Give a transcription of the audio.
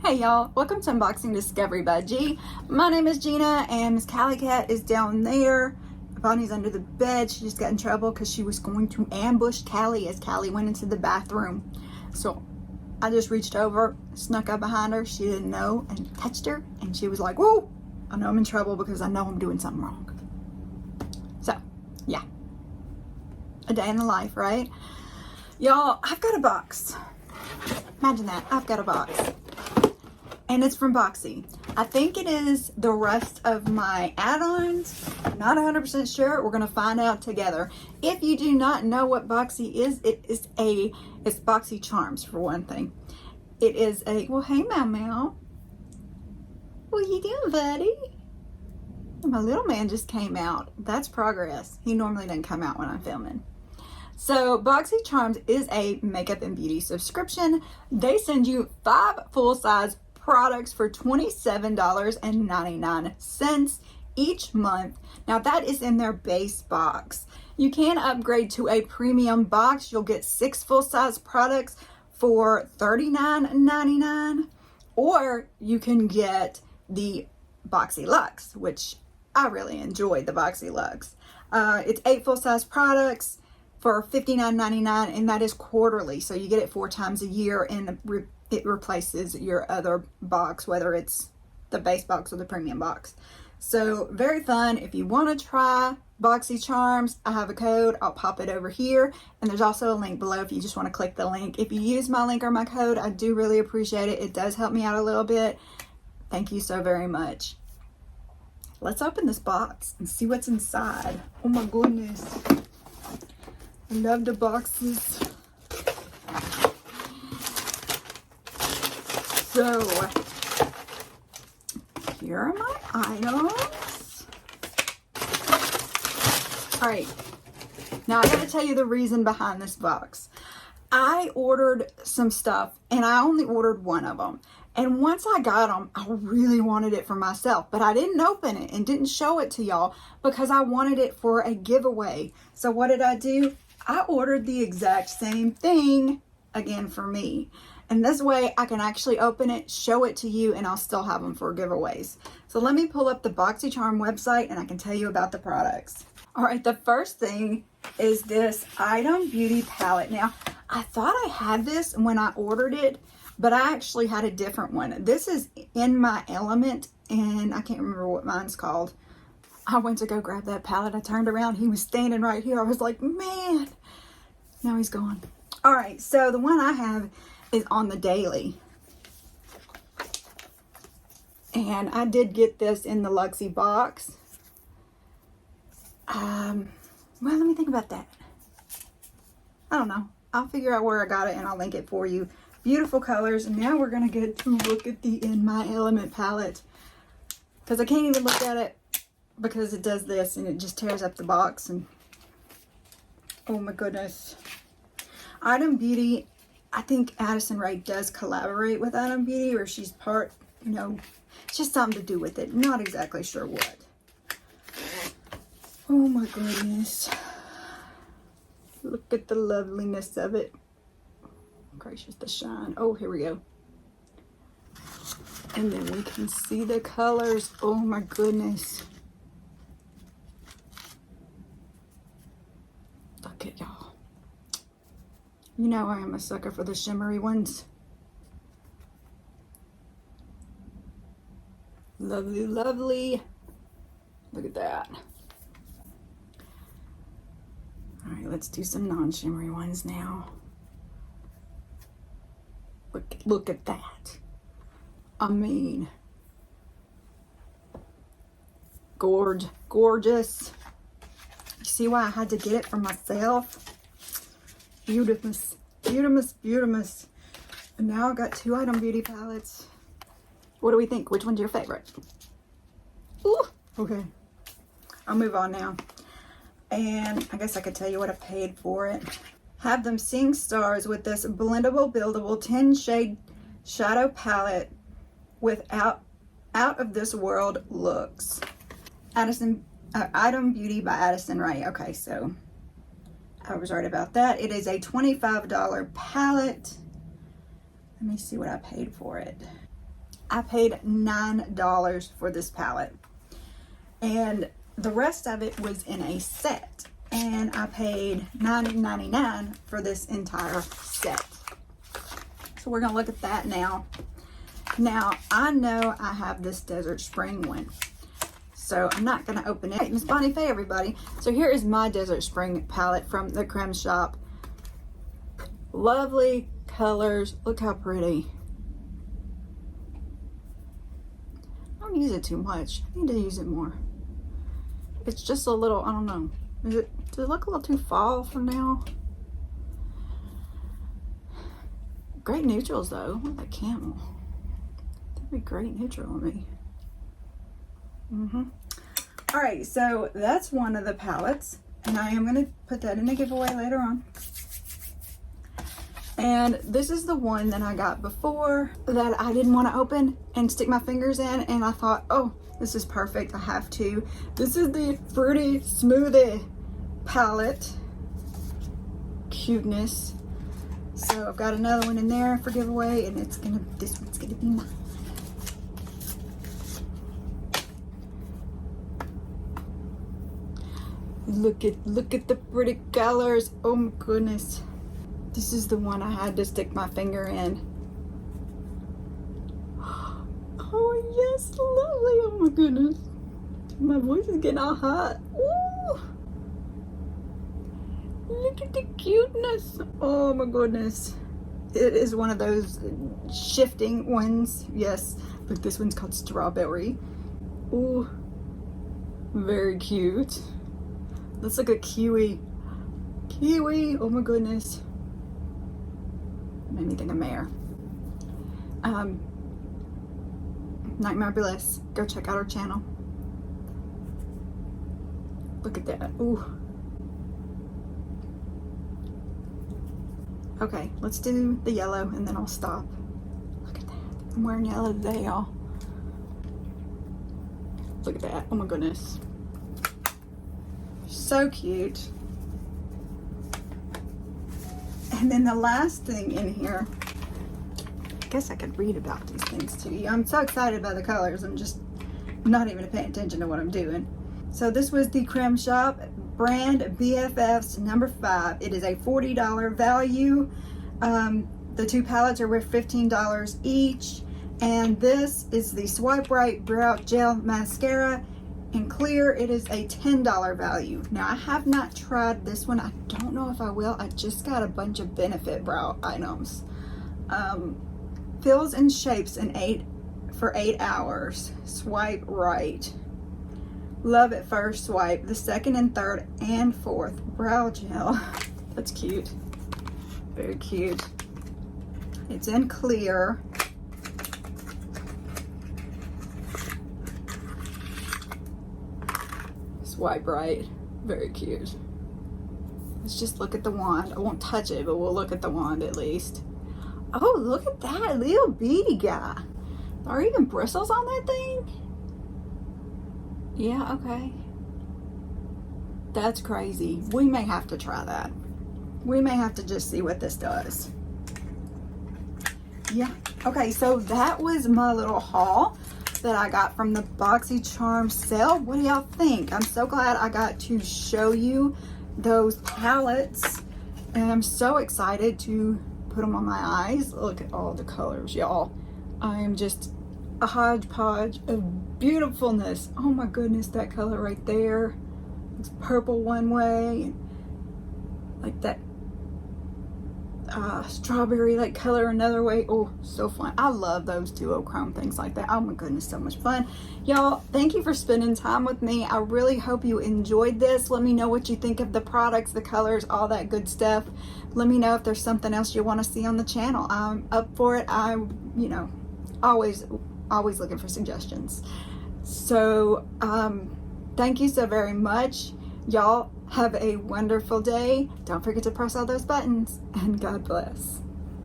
Hey y'all, welcome to Unboxing Discovery by G. My name is Gina and Miss Callie Cat is down there. Bonnie's under the bed. She just got in trouble because she was going to ambush Callie as Callie went into the bathroom. So I just reached over, snuck up behind her. She didn't know and touched her and she was like, whoa, I know I'm in trouble because I know I'm doing something wrong. So yeah, a day in the life, right? Y'all, I've got a box. Imagine that, I've got a box. And it's from Boxy. I think it is the rest of my add-ons. Not 100% sure. We're gonna find out together. If you do not know what Boxy is, it's Boxycharms for one thing. It is a, well, hey Meow Meow. What you doing, buddy? My little man just came out. That's progress. He normally doesn't come out when I'm filming. So Boxycharms is a makeup and beauty subscription. They send you 5 full-size products for $27.99 each month. Now that is in their base box. You can upgrade to a premium box. You'll get 6 full-size products for $39.99, or you can get the Boxy Luxe, which I really enjoyed the Boxy Luxe. It's 8 full-size products for $59.99, and that is quarterly, so you get it 4 times a year, and it replaces your other box, whether it's the base box or the premium box. So very fun. If you want to try Boxycharms, I have a code. I'll pop it over here, and there's also a link below if you just want to click the link. If you use my link or my code, I do really appreciate it. It does help me out a little bit. Thank you so very much. Let's open this box and see what's inside. Oh my goodness, I love the boxes. So, here are my items. All right, now I gotta tell you the reason behind this box. I ordered some stuff and I only ordered one of them. And once I got them, I really wanted it for myself, but I didn't open it and didn't show it to y'all because I wanted it for a giveaway. So what did I do? I ordered the exact same thing again for me. And this way I can actually open it, show it to you, and I'll still have them for giveaways. So let me pull up the Boxycharm website and I can tell you about the products. All right, the first thing is this Item Beauty palette. Now, I thought I had this when I ordered it, but I actually had a different one. This is In My Element, and I can't remember what mine's called. I went to go grab that palette. I turned around, he was standing right here. I was like, man, now he's gone. All right, so the one I have is On the Daily. And I did get this in the Luxe box. Well, let me think about that. I don't know. I'll figure out where I got it and I'll link it for you. Beautiful colors. And now we're going to get to look at the In My Element palette. Because I can't even look at it because it does this and it just tears up the box. And oh my goodness. Item Beauty. I think Addison does collaborate with Item Beauty, or she's part, you know, it's just something to do with it. Not exactly sure what. Oh my goodness. Look at the loveliness of it. Gracious, the shine. Oh, here we go. And then we can see the colors. Oh my goodness. Look at y'all. You know I am a sucker for the shimmery ones. Lovely, lovely. Look at that. All right, let's do some non-shimmery ones now. Look at that. I mean, gorgeous. You see why I had to get it for myself? Beautimous. And now I've got 2 Item Beauty palettes. What do we think? Which one's your favorite? Ooh, okay. I'll move on now. And I guess I could tell you what I paid for it. Have them sing stars with this blendable, buildable 10 shade shadow palette with out of this world looks. Addison, Item Beauty by Addison, right? Okay, so I was right about that. It is a $25 palette. Let me see what I paid for it. I paid $9 for this palette, and the rest of it was in a set, and I paid $9.99 for this entire set. So we're gonna look at that now. Now, I know I have this Desert Spring one, so I'm not gonna open it. Hey, Miss Bonnie Faye, everybody. So here is my Desert Spring palette from the Crème shop. Lovely colors, look how pretty. I don't use it too much. I need to use it more. It's just a little, I don't know. Does it look a little too fall for now? Great neutrals though. Look at that camel. That'd be great neutral on me. All right, so that's one of the palettes, and I am going to put that in a giveaway later on. And this is the one that I got before that I didn't want to open and stick my fingers in, and I thought, oh, this is perfect, I have to. This is the Fruity Smoothie palette. Cuteness. So I've got another one in there for giveaway, and this one's gonna be mine. Look at the pretty colors. Oh my goodness. This is the one I had to stick my finger in. Oh yes, lovely. Oh my goodness. My voice is getting all hot. Ooh. Look at the cuteness. Oh my goodness. It is one of those shifting ones. Yes. But this one's called Strawberry. Ooh. Very cute. Let's look at Kiwi. Kiwi. Oh my goodness. Made me think of Mare. Nightmare Bliss. Go check out our channel. Look at that. Ooh. Okay, let's do the yellow and then I'll stop. Look at that. I'm wearing yellow today, y'all. Look at that. Oh my goodness. So cute. And then the last thing in here, I guess I could read about these things to you. I'm so excited by the colors, I'm just not even paying attention to what I'm doing. So this was the Crème shop brand BFFs number 5. It is a $40 value. The 2 palettes are worth $15 each. And this is the Swipe Right Brow Gel Mascara in clear. It is a $10 value. Now I have not tried this one. I don't know if I will. I just got a bunch of Benefit brow items. Fills and shapes for 8 hours. Swipe right. Love at first swipe. The second and third and fourth brow gel. That's cute. Very cute. It's in clear. Swipe right. Very cute. Let's just look at the wand. I won't touch it, but we'll look at the wand at least. Oh, look at that little beady guy. Are even bristles on that thing? Yeah, okay. That's crazy. We may have to try that. We may have to just see what this does. Yeah. Okay, so that was my little haul that I got from the Boxycharm sale. What do y'all think? I'm so glad I got to show you those palettes, and I'm so excited to put them on my eyes. Look at all the colors, y'all. I am just a hodgepodge of beautifulness. Oh my goodness, that color right there. It's purple one way, like that strawberry like color another way. Oh, so fun. I love those duochrome things like that. Oh my goodness, so much fun. Y'all, thank you for spending time with me. I really hope you enjoyed this. Let me know what you think of the products, the colors, all that good stuff. Let me know if there's something else you want to see on the channel. I'm up for it. I'm, you know, always looking for suggestions. So thank you so very much. Y'all have a wonderful day. Don't forget to press all those buttons, and God bless.